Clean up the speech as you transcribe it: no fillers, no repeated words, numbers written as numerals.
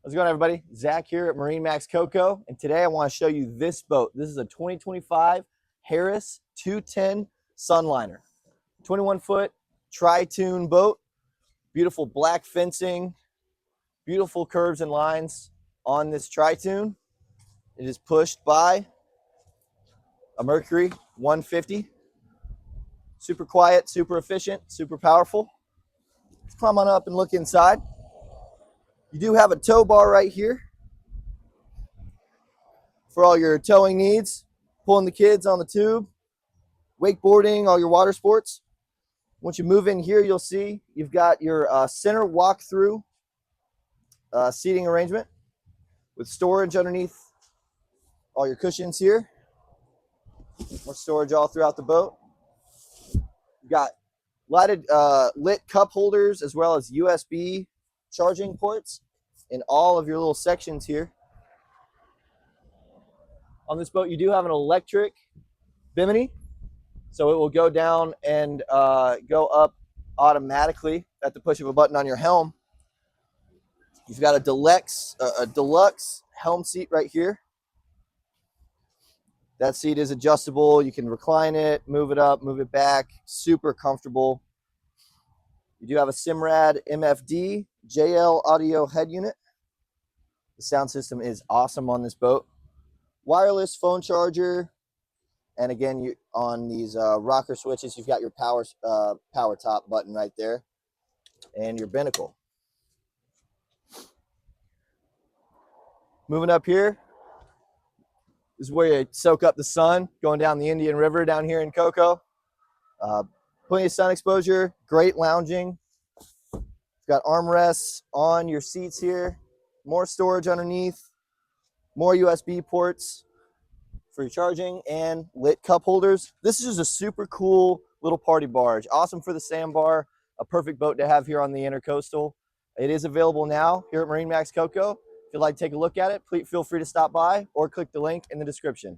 How's it going, everybody? Zach here at MarineMax Cocoa, and today I want to show you this boat. This is a 2025 Harris 210 Sunliner. 21-foot Tritoon boat, beautiful black fencing, beautiful curves and lines on this Tritoon. It is pushed by a Mercury 150. Super quiet, super efficient, super powerful. Let's climb on up and look inside. You do have a tow bar right here for all your towing needs, pulling the kids on the tube, wakeboarding, all your water sports. Once you move in here, you'll see you've got your center walk-through seating arrangement with storage underneath all your cushions here. More storage all throughout the boat. You've got lit cup holders as well as USB charging ports in all of your little sections here. On this boat, you do have an electric bimini, so it will go down and go up automatically at the push of a button on your helm. You've got a deluxe helm seat right here. That seat is adjustable. You can recline it, move it up, move it back. Super comfortable. You do have a Simrad MFD JL audio head unit. The sound system is awesome on this boat. Wireless phone charger. And again, on these rocker switches, you've got your power top button right there and your binnacle. Moving up here, this is where you soak up the sun going down the Indian River down here in Cocoa. Plenty of sun exposure, great lounging. You've got armrests on your seats here, more storage underneath, more USB ports for your charging, and lit cup holders. This is just a super cool little party barge. Awesome for the sandbar, a perfect boat to have here on the Intercoastal. It is available now here at MarineMax Cocoa. If you'd like to take a look at it, please feel free to stop by or click the link in the description.